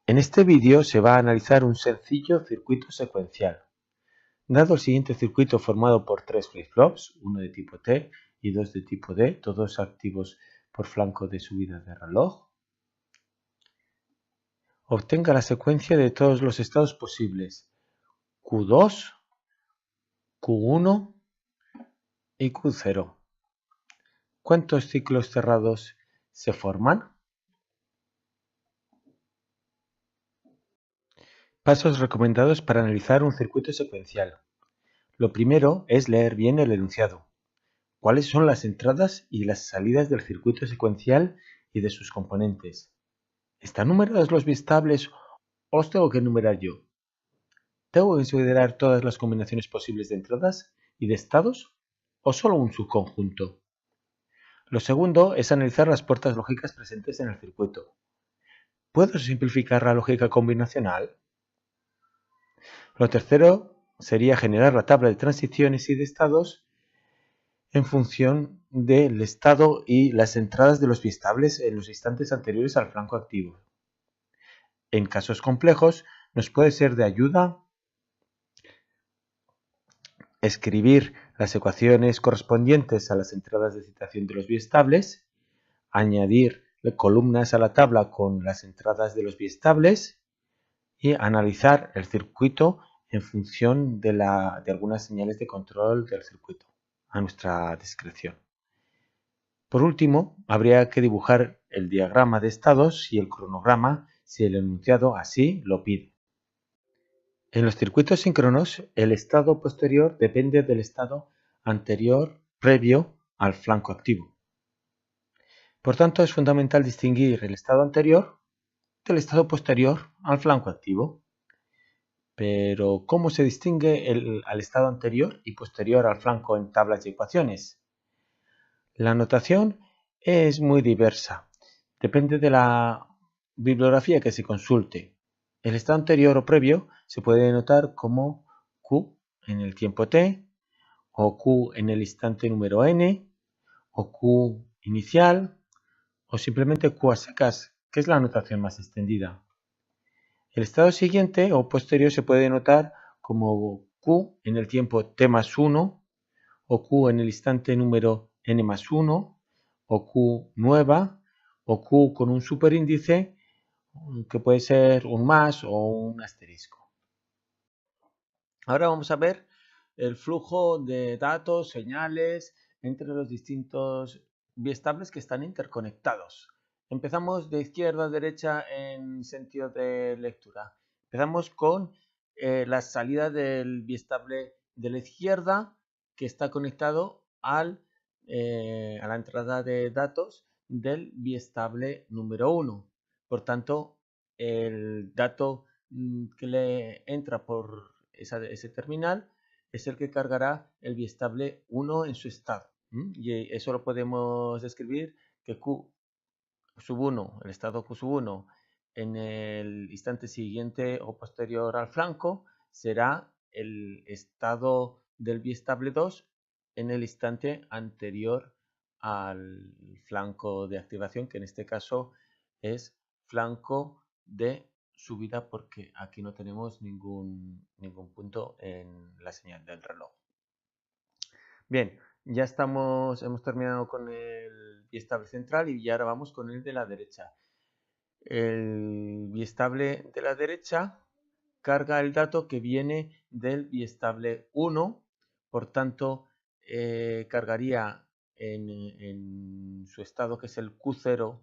En este vídeo se va a analizar un sencillo circuito secuencial. Dado el siguiente circuito formado por 3 flip-flops, uno de tipo T y 2 de tipo D, todos activos por flanco de subida de reloj, obtenga la secuencia de todos los estados posibles, Q2, Q1 y Q0. ¿Cuántos ciclos cerrados se forman? Pasos recomendados para analizar un circuito secuencial. Lo primero es leer bien el enunciado. ¿Cuáles son las entradas y las salidas del circuito secuencial y de sus componentes? ¿Están numerados los biestables o los tengo que numerar yo? ¿Tengo que considerar todas las combinaciones posibles de entradas y de estados o solo un subconjunto? Lo segundo es analizar las puertas lógicas presentes en el circuito. ¿Puedo simplificar la lógica combinacional? Lo tercero sería generar la tabla de transiciones y de estados en función del estado y las entradas de los biestables en los instantes anteriores al flanco activo. En casos complejos, nos puede ser de ayuda escribir las ecuaciones correspondientes a las entradas de citación de los biestables, añadir columnas a la tabla con las entradas de los biestables y analizar el circuito en función de algunas señales de control del circuito a nuestra discreción. Por último, habría que dibujar el diagrama de estados y el cronograma si el enunciado así lo pide. En los circuitos síncronos, el estado posterior depende del estado anterior previo al flanco activo. Por tanto, es fundamental distinguir el estado anterior del estado posterior al flanco activo. Pero, ¿cómo se distingue al estado anterior y posterior al flanco en tablas y ecuaciones? La notación es muy diversa. Depende de la bibliografía que se consulte. El estado anterior o previo se puede denotar como Q en el tiempo t, o Q en el instante número n, o Q inicial, o simplemente Q a secas, que es la notación más extendida. El estado siguiente o posterior se puede denotar como Q en el tiempo t más 1, o Q en el instante número n más 1, o Q nueva, o Q con un superíndice que puede ser un más o un asterisco. Ahora vamos a ver el flujo de datos, señales entre los distintos biestables que están interconectados. Empezamos de izquierda a derecha en sentido de lectura. Empezamos con la salida del biestable de la izquierda que está conectado a la entrada de datos del biestable número 1. Por tanto, el dato que le entra por ese terminal es el que cargará el biestable 1 en su estado. Y eso lo podemos describir que Q sub 1, el estado Q sub 1, en el instante siguiente o posterior al flanco, será el estado del biestable 2 en el instante anterior al flanco de activación, que en este caso es flanco de subida, porque aquí no tenemos ningún punto en la señal del reloj. Bien, ya hemos terminado con el biestable central y ya ahora vamos con el de la derecha. El biestable de la derecha carga el dato que viene del biestable 1, por tanto cargaría en su estado, que es el Q0,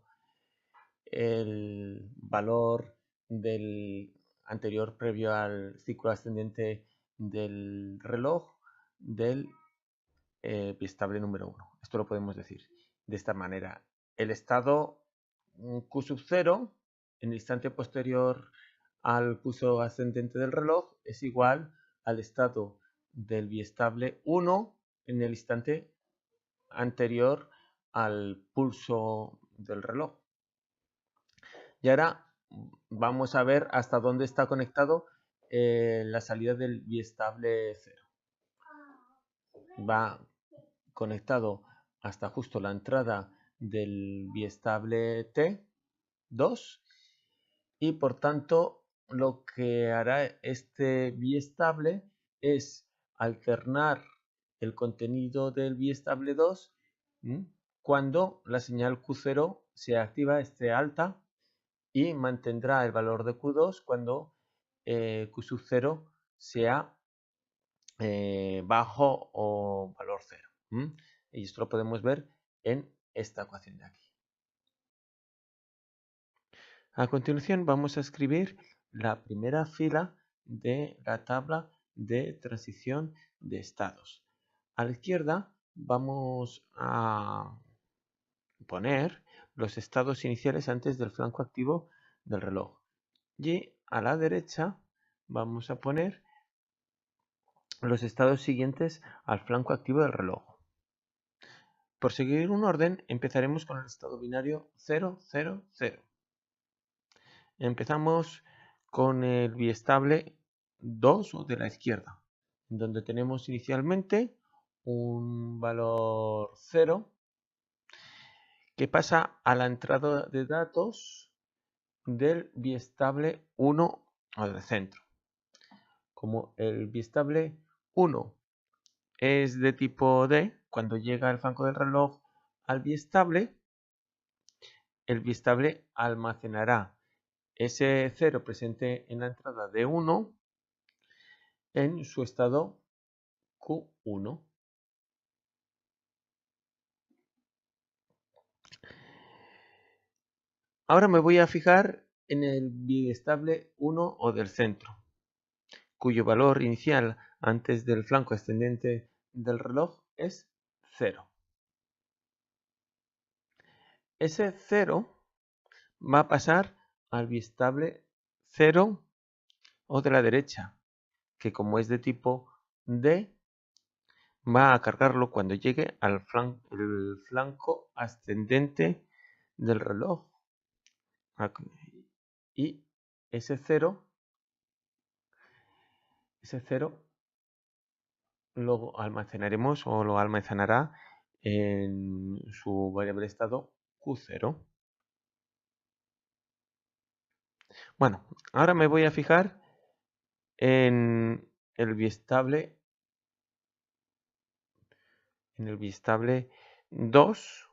el valor del anterior previo al ciclo ascendente del reloj del biestable número 1. Esto lo podemos decir de esta manera. El estado Q sub 0 en el instante posterior al pulso ascendente del reloj es igual al estado del biestable 1 en el instante anterior al pulso del reloj. Y ahora vamos a ver hasta dónde está conectado la salida del biestable 0. Va conectado hasta justo la entrada del biestable T2 y por tanto lo que hará este biestable es alternar el contenido del biestable 2 cuando la señal Q0 sea activa, esté alta, y mantendrá el valor de Q2 cuando Q sub 0 sea bajo o valor 0. Y esto lo podemos ver en esta ecuación de aquí. A continuación vamos a escribir la primera fila de la tabla de transición de estados. A la izquierda vamos a poner los estados iniciales antes del flanco activo del reloj. Y a la derecha vamos a poner los estados siguientes al flanco activo del reloj. Por seguir un orden, empezaremos con el estado binario 0, 0, 0. Empezamos con el biestable 2 o de la izquierda, donde tenemos inicialmente un valor 0 que pasa a la entrada de datos del biestable 1 o del centro. Como el biestable 1 es de tipo D, cuando llega el flanco del reloj al biestable, el biestable almacenará ese 0 presente en la entrada de 1 en su estado Q1. Ahora me voy a fijar en el biestable 1 o del centro, cuyo valor inicial antes del flanco ascendente del reloj es 0. Ese 0 va a pasar al biestable 0 o de la derecha, que como es de tipo D, va a cargarlo cuando llegue al flanco ascendente del reloj. Y ese 0 lo almacenaremos o lo almacenará en su variable estado Q0. Bueno, ahora me voy a fijar en el biestable 2,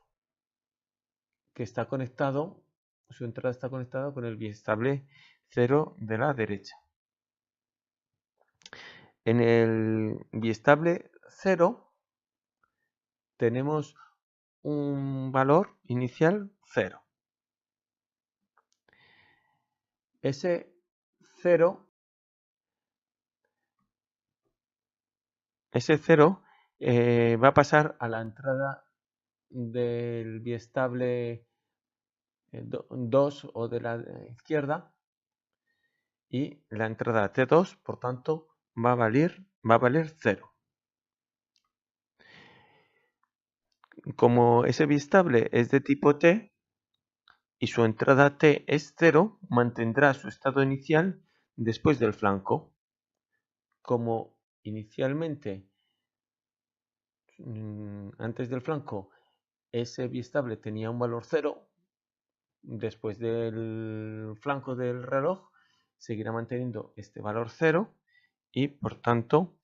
que está conectado, su entrada está conectada con el biestable 0 de la derecha. En el biestable 0 tenemos un valor inicial 0. Ese 0 va a pasar a la entrada del biestable 2 o de la izquierda, y la entrada T2, por tanto, va a valer 0. Como ese biestable es de tipo T y su entrada T es 0, mantendrá su estado inicial después del flanco. Como inicialmente, antes del flanco, ese biestable tenía un valor 0, después del flanco del reloj seguirá manteniendo este valor 0 y por tanto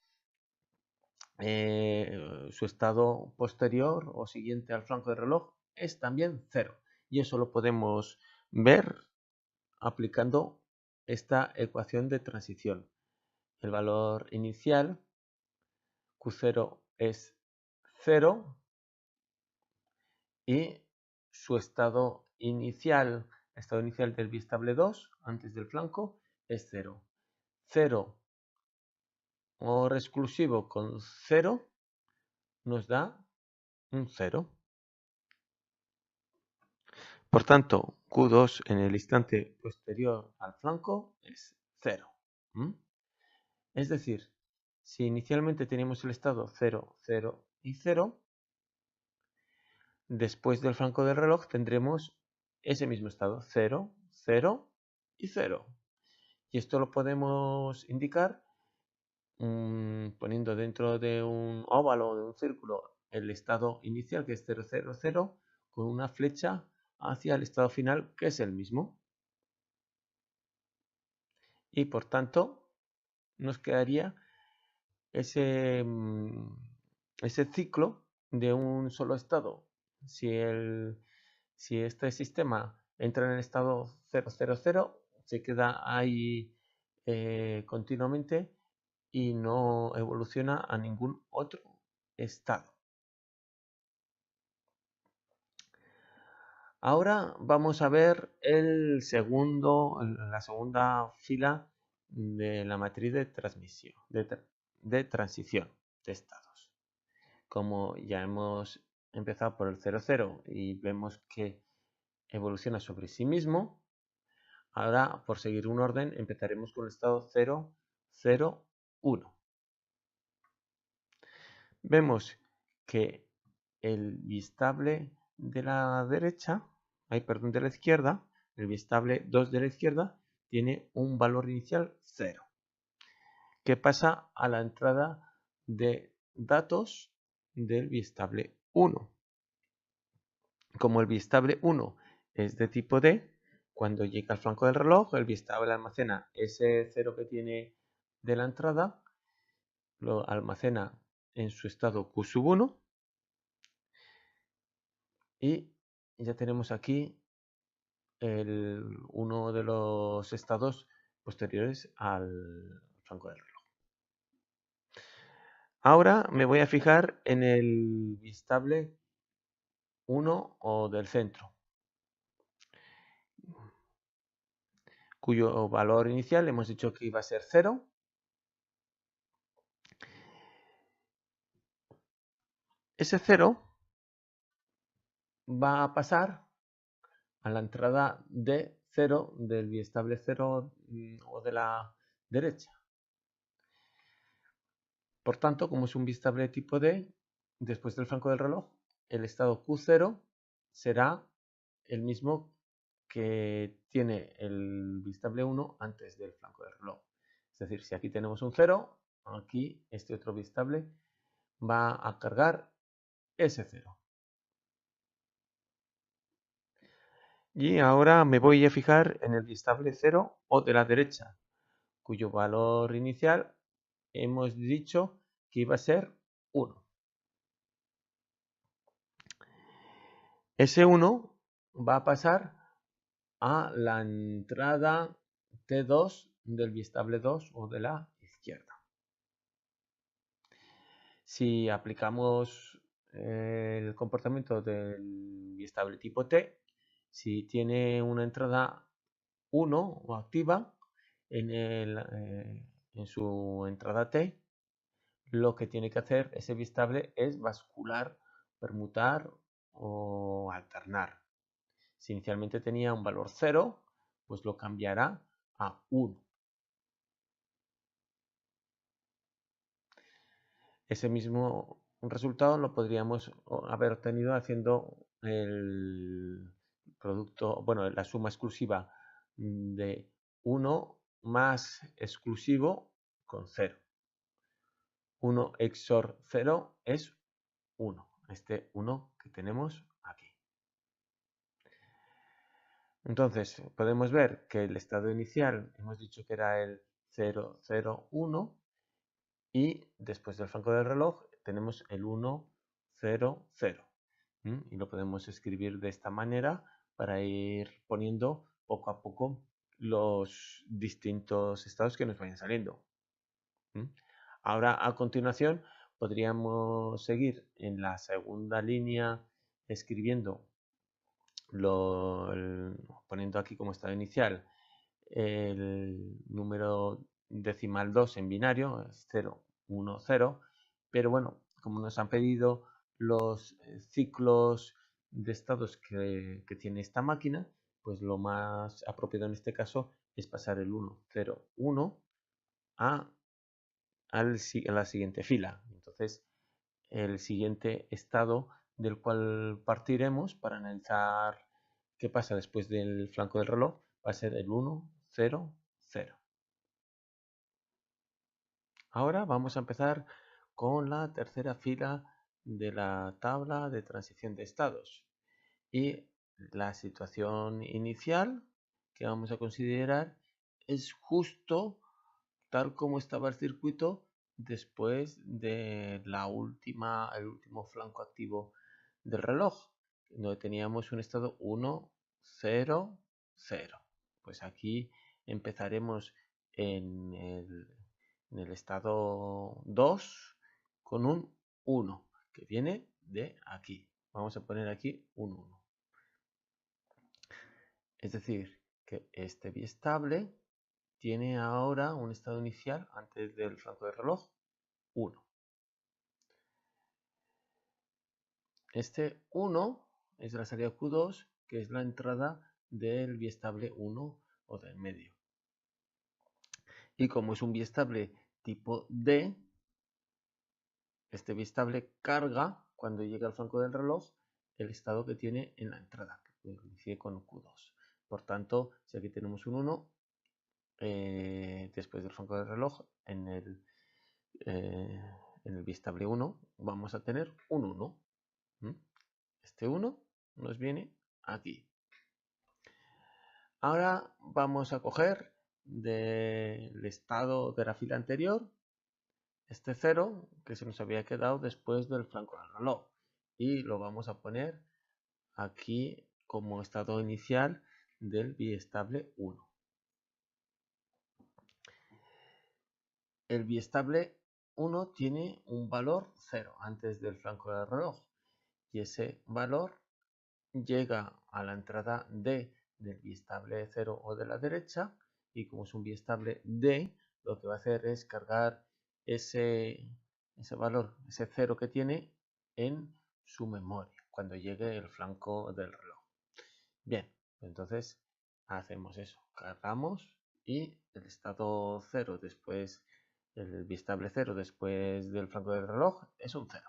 su estado posterior o siguiente al flanco del reloj es también 0. Y eso lo podemos ver aplicando esta ecuación de transición. El valor inicial Q0 es 0 y su estado inicial del biestable 2 antes del flanco es 0. 0 OR exclusivo con 0 nos da un 0. Por tanto, Q2 en el instante posterior al flanco es 0. Es decir, si inicialmente teníamos el estado 0, 0 y 0, después del flanco del reloj tendremos ese mismo estado, 0, 0 y 0. Y esto lo podemos indicar poniendo dentro de un óvalo o de un círculo el estado inicial, que es 0, 0, 0, con una flecha hacia el estado final, que es el mismo. y por tanto nos quedaría ese ciclo de un solo estado. Si este sistema entra en el estado 000, se queda ahí continuamente y no evoluciona a ningún otro estado. Ahora vamos a ver la segunda fila de la matriz de transmisión, de transición de estados. Como ya hemos empezado por el 00 y vemos que evoluciona sobre sí mismo, ahora por seguir un orden empezaremos con el estado 0, 0, 1. Vemos que el bistable de la derecha, de la izquierda, el bistable 2 de la izquierda tiene un valor inicial 0, que pasa a la entrada de datos del bistable 1. Como el bistable 1 es de tipo D, cuando llega al flanco del reloj, el bistable almacena ese 0 que tiene de la entrada, lo almacena en su estado Q1 y ya tenemos aquí uno de los estados posteriores al flanco del reloj. Ahora me voy a fijar en el bistable 1 o del centro, cuyo valor inicial hemos dicho que iba a ser 0. Ese 0 va a pasar a la entrada de 0 del bistable 0 o de la derecha. Por tanto, como es un bistable de tipo D, después del flanco del reloj, el estado Q0 será el mismo que tiene el bistable 1 antes del flanco del reloj. Es decir, si aquí tenemos un 0, aquí este otro bistable va a cargar ese 0. Y ahora me voy a fijar en el bistable 0 o de la derecha, cuyo valor inicial hemos dicho que iba a ser 1. Ese 1 va a pasar a la entrada T2 del bistable 2 o de la izquierda. Si aplicamos el comportamiento del bistable tipo T, si tiene una entrada 1 o activa en su entrada T, lo que tiene que hacer ese bistable es bascular, permutar o alternar. Si inicialmente tenía un valor 0, pues lo cambiará a 1. Ese mismo resultado lo podríamos haber obtenido haciendo el producto, bueno, la suma exclusiva de 1 más exclusivo con 0. 1 XOR 0 es 1. Este 1 que tenemos aquí. Entonces, podemos ver que el estado inicial hemos dicho que era el 0, 0, 1 y después del flanco del reloj tenemos el 1, 0, 0. Y lo podemos escribir de esta manera para ir poniendo poco a poco los distintos estados que nos vayan saliendo. Ahora, a continuación, podríamos seguir en la segunda línea escribiendo, poniendo aquí como estado inicial el número decimal 2 en binario, 0, 1, 0, pero bueno, como nos han pedido los ciclos de estados que tiene esta máquina, pues lo más apropiado en este caso es pasar el 1, 0, 1 a la siguiente fila. Entonces, el siguiente estado del cual partiremos para analizar qué pasa después del flanco del reloj va a ser el 1, 0, 0. Ahora vamos a empezar con la tercera fila de la tabla de transición de estados. Y la situación inicial que vamos a considerar es justo tal como estaba el circuito después de el último flanco activo del reloj, donde teníamos un estado 1, 0, 0. Pues aquí empezaremos en el estado 2 con un 1, que viene de aquí. Vamos a poner aquí un 1. Es decir, que este biestable tiene ahora un estado inicial antes del flanco del reloj 1. Este 1 es la salida Q2, que es la entrada del biestable 1 o del medio. Y como es un biestable tipo D, este biestable carga cuando llega al flanco del reloj el estado que tiene en la entrada, que coincide con Q2. Por tanto, si aquí tenemos un 1, después del flanco del reloj, en el biestable 1 vamos a tener un 1. Este 1 nos viene aquí. Ahora vamos a coger del estado de la fila anterior este 0 que se nos había quedado después del flanco del reloj y lo vamos a poner aquí como estado inicial del biestable 1. El biestable 1 tiene un valor 0 antes del flanco del reloj y ese valor llega a la entrada D del biestable 0 o de la derecha y como es un biestable D, lo que va a hacer es cargar ese valor, ese 0 que tiene en su memoria cuando llegue el flanco del reloj. Bien, entonces hacemos eso, cargamos y el estado 0 después, el biestable 0 después del flanco del reloj es un 0.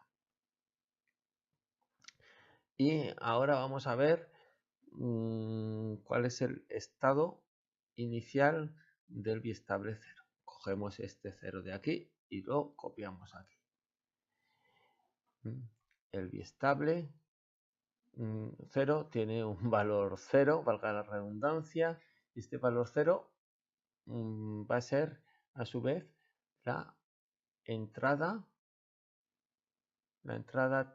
Y ahora vamos a ver cuál es el estado inicial del biestable 0. Cogemos este 0 de aquí y lo copiamos aquí. El biestable 0 tiene un valor 0, valga la redundancia, y este valor 0 va a ser a su vez la entrada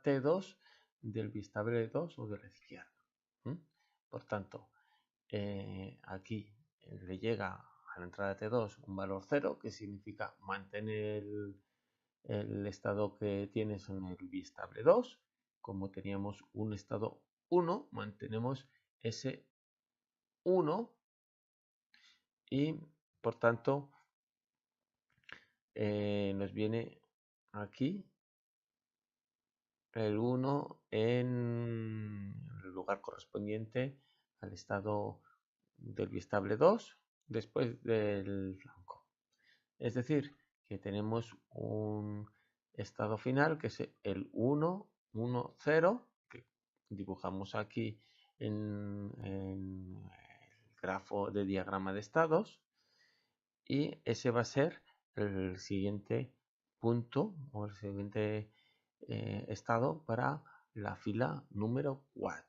T2 del biestable 2 o de la izquierda. Por tanto, aquí le llega a la entrada T2 un valor 0, que significa mantener el estado que tienes en el biestable 2. Como teníamos un estado 1, mantenemos ese 1 y por tanto nos viene aquí el 1 en el lugar correspondiente al estado del biestable 2 después del flanco. Es decir, que tenemos un estado final que es el 1, 1, 0, que dibujamos aquí en el grafo de diagrama de estados, y ese va a ser el siguiente punto o el siguiente estado para la fila número 4.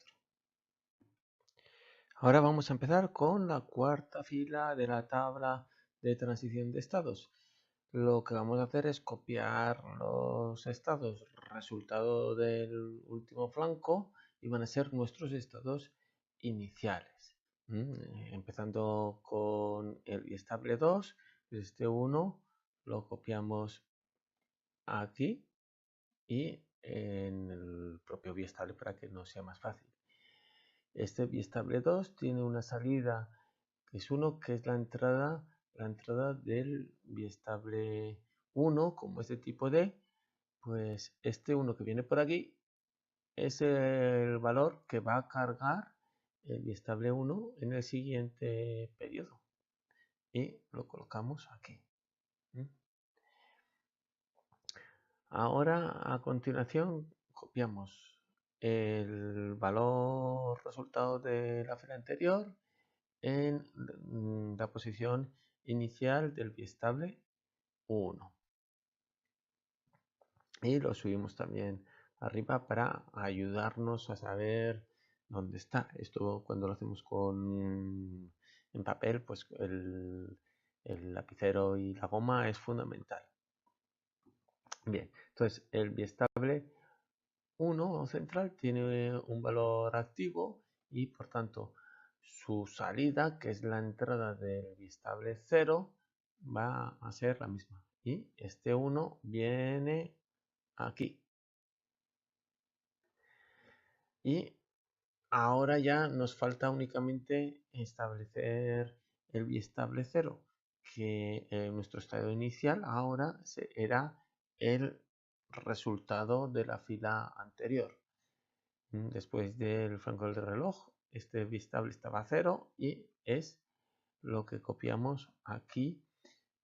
Ahora vamos a empezar con la cuarta fila de la tabla de transición de estados. Lo que vamos a hacer es copiar los estados resultado del último flanco y van a ser nuestros estados iniciales. Empezando con el biestable 2, este 1 lo copiamos aquí y en el propio biestable para que nos sea más fácil. Este biestable 2 tiene una salida que es 1, que es la entrada del biestable 1, como es de tipo D, pues este 1 que viene por aquí es el valor que va a cargar el biestable 1 en el siguiente periodo. Y lo colocamos aquí. Ahora, a continuación, copiamos el valor resultado de la fila anterior en la posición inicial del biestable 1 y lo subimos también arriba para ayudarnos a saber dónde está. Esto cuando lo hacemos con En papel, pues el lapicero y la goma es fundamental. Bien, entonces el biestable 1 central tiene un valor activo y por tanto su salida, que es la entrada del biestable 0, va a ser la misma. Y este 1 viene aquí. Y ahora ya nos falta únicamente establecer el biestable 0, que nuestro estado inicial ahora era el resultado de la fila anterior. Después del franco del reloj, este biestable estaba a 0 y es lo que copiamos aquí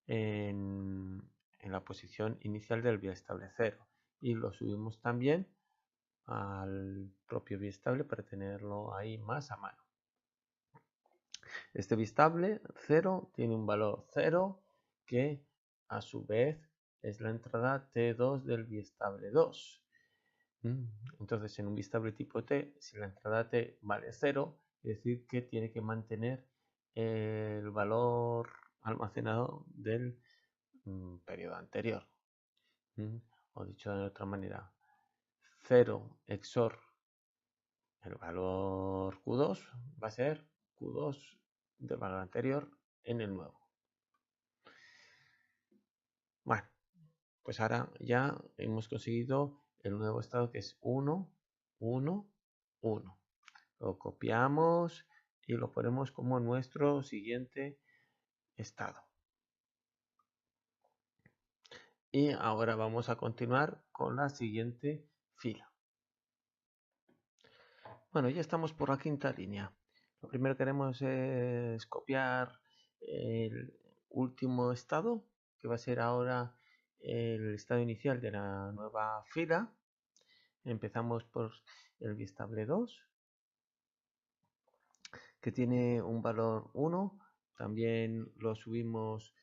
en la posición inicial del biestable 0 y lo subimos también al propio biestable para tenerlo ahí más a mano. Este biestable 0 tiene un valor 0 que a su vez es la entrada T2 del biestable 2. Entonces en un biestable tipo T, si la entrada T vale 0, es decir que tiene que mantener el valor almacenado del periodo anterior. O dicho de otra manera, 0 XOR el valor Q2 va a ser Q2 del valor anterior en el nuevo. Bueno, pues ahora ya hemos conseguido el nuevo estado que es 1, 1, 1. Lo copiamos y lo ponemos como nuestro siguiente estado. Y ahora vamos a continuar con la siguiente fila. Bueno, ya estamos por la quinta línea. Lo primero que queremos es copiar el último estado, que va a ser ahora el estado inicial de la nueva fila. Empezamos por el biestable 2, que tiene un valor 1. También lo subimos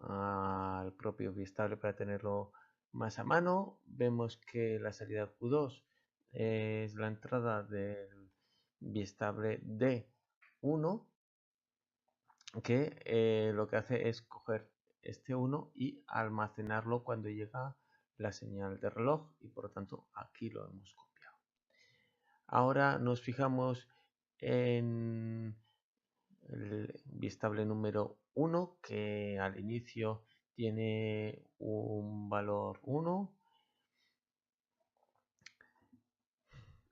al propio biestable para tenerlo más a mano. Vemos que la salida Q2 es la entrada del biestable D1, que lo que hace es coger este 1 y almacenarlo cuando llega la señal de reloj y por lo tanto aquí lo hemos copiado. Ahora nos fijamos en el biestable número 1, que al inicio tiene un valor 1.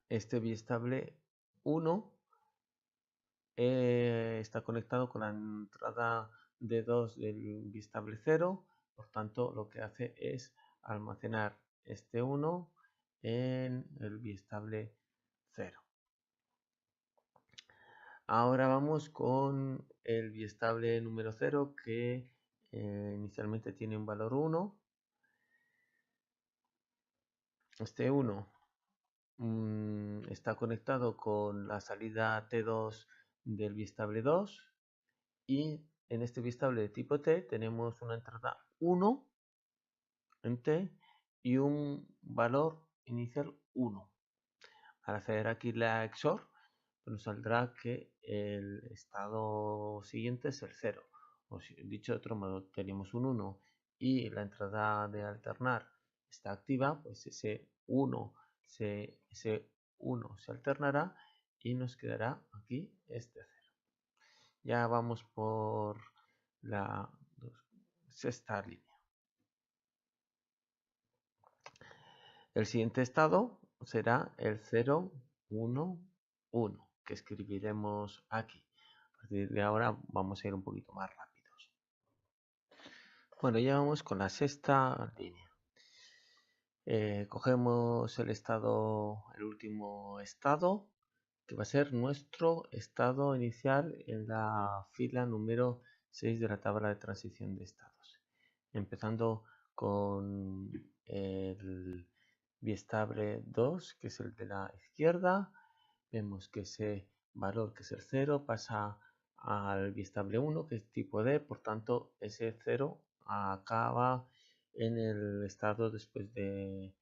Este biestable 1 está conectado con la entrada de 2 del biestable 0, por tanto lo que hace es almacenar este 1 en el biestable 0. Ahora vamos con el biestable número 0, que inicialmente tiene un valor 1. Este 1 está conectado con la salida T2 del biestable 2 y en este biestable de tipo T tenemos una entrada 1 en T y un valor inicial 1. Al hacer aquí la XOR, nos saldrá que el estado siguiente es el 0. O dicho de otro modo, tenemos un 1 y la entrada de alternar está activa, pues ese 1 se alternará y nos quedará aquí este 0. Ya vamos por la sexta línea. El siguiente estado será el 0, 1, 1, que escribiremos aquí. A partir de ahora vamos a ir un poquito más rápidos. Bueno, ya vamos con la sexta línea. Cogemos el último estado, que va a ser nuestro estado inicial en la fila número 6 de la tabla de transición de estados. Empezando con el biestable 2, que es el de la izquierda. Vemos que ese valor, que es el 0, pasa al biestable 1, que es tipo D, por tanto ese 0 acaba en el estado después del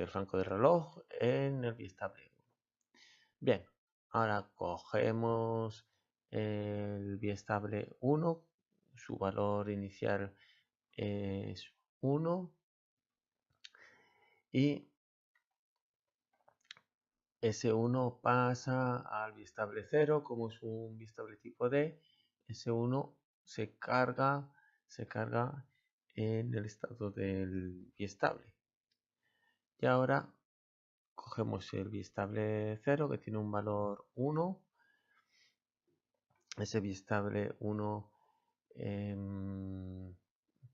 franco de reloj en el biestable 1. Bien, ahora cogemos el biestable 1, su valor inicial es 1 y ese 1 pasa al biestable 0, como es un biestable tipo D, ese 1 se carga en el estado del biestable. Y ahora cogemos el biestable 0 que tiene un valor 1, ese biestable 1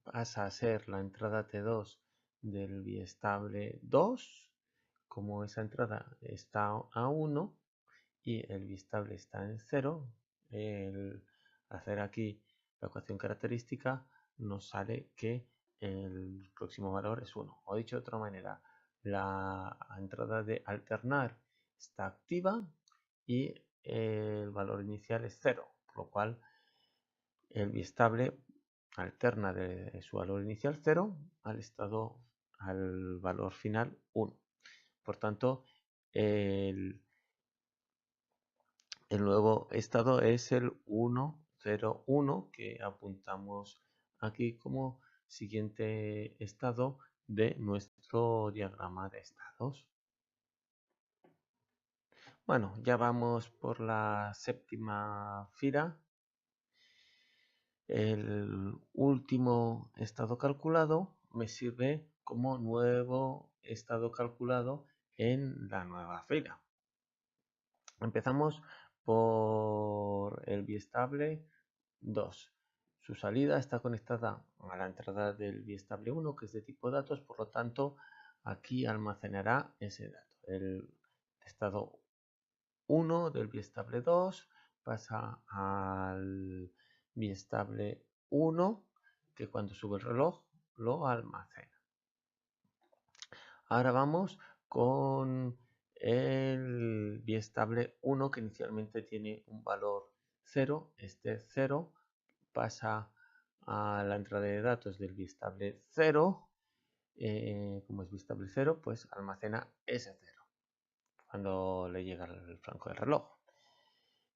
pasa a ser la entrada T2 del biestable 2, como esa entrada está a 1 y el biestable está en 0, al hacer aquí la ecuación característica nos sale que el próximo valor es 1. O dicho de otra manera, la entrada de alternar está activa y el valor inicial es 0, por lo cual el biestable alterna de su valor inicial 0 al valor final 1. Por tanto, el nuevo estado es el 1, 0, 1, que apuntamos aquí como siguiente estado de nuestro diagrama de estados. Bueno, ya vamos por la séptima fila. El último estado calculado me sirve como nuevo estado calculado en la nueva fila. Empezamos por el biestable 2. Su salida está conectada a la entrada del biestable 1, que es de tipo datos, por lo tanto aquí almacenará ese dato. El estado 1 del biestable 2 pasa al biestable 1, que cuando sube el reloj lo almacena. Ahora vamos con el biestable 1, que inicialmente tiene un valor 0. Este 0 pasa a la entrada de datos del biestable 0. Como es biestable 0, pues almacena ese 0 cuando le llega el flanco del reloj.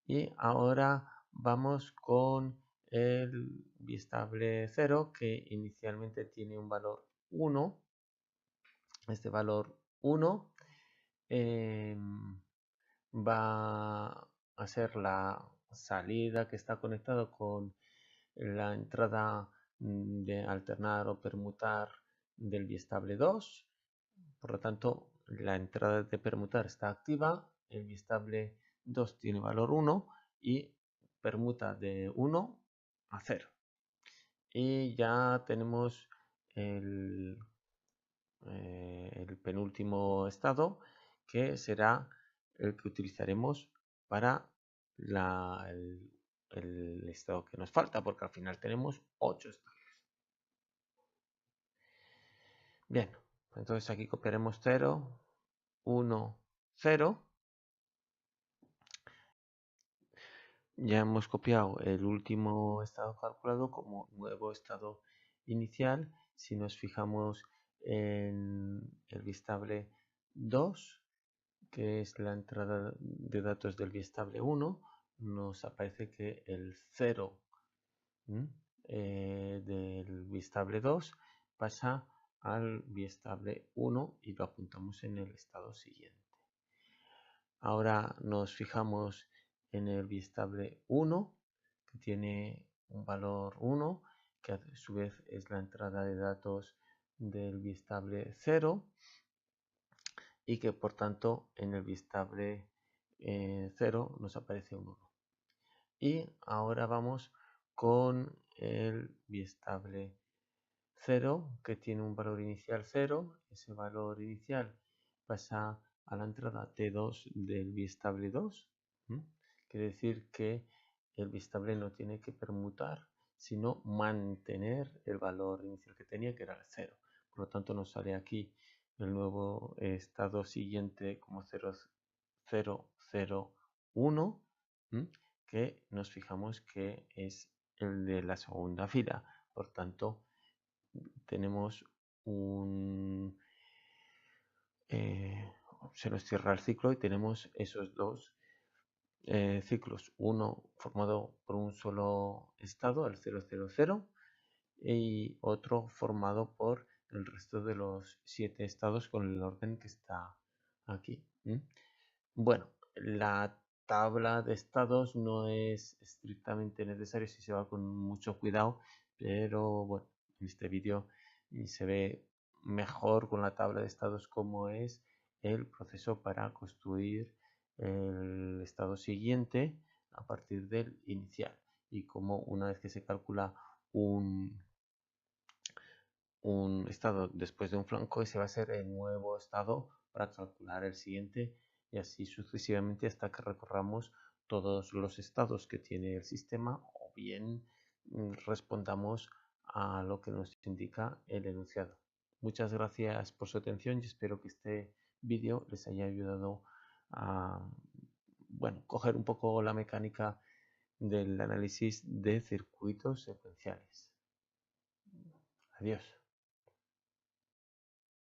Y ahora vamos con el biestable 0, que inicialmente tiene un valor 1. Este valor 1 va a ser la salida que está conectado con la entrada de alternar o permutar del biestable 2. Por lo tanto, la entrada de permutar está activa, el biestable 2 tiene valor 1 y permuta de 1 a 0. Y ya tenemos el penúltimo estado, que será el que utilizaremos para el estado que nos falta, porque al final tenemos 8 estados. Bien, entonces aquí copiaremos 0, 1, 0. Ya hemos copiado el último estado calculado como nuevo estado inicial. Si nos fijamos en el biestable 2, que es la entrada de datos del biestable 1, nos aparece que el 0 del biestable 2 pasa al biestable 1 y lo apuntamos en el estado siguiente. Ahora nos fijamos en el biestable 1, que tiene un valor 1, que a su vez es la entrada de datos del biestable 0 y que por tanto en el biestable 0 nos aparece un 1. Y ahora vamos con el biestable 0, que tiene un valor inicial 0. Ese valor inicial pasa a la entrada T2 del biestable 2. Quiere decir que el biestable no tiene que permutar, sino mantener el valor inicial que tenía, que era el 0. Por lo tanto, nos sale aquí el nuevo estado siguiente como 0, 0, 0, 1, que nos fijamos que es el de la segunda fila. Por tanto, tenemos se nos cierra el ciclo y tenemos esos dos ciclos, uno formado por un solo estado, el 000, y otro formado por el resto de los 7 estados con el orden que está aquí. Bueno, la tabla de estados no es estrictamente necesario si se va con mucho cuidado, pero bueno, en este vídeo se ve mejor con la tabla de estados cómo es el proceso para construir el estado siguiente a partir del inicial y cómo una vez que se calcula un estado después de un flanco, ese va a ser el nuevo estado para calcular el siguiente y así sucesivamente hasta que recorramos todos los estados que tiene el sistema o bien respondamos a lo que nos indica el enunciado. Muchas gracias por su atención y espero que este vídeo les haya ayudado a coger un poco la mecánica del análisis de circuitos secuenciales. Adiós.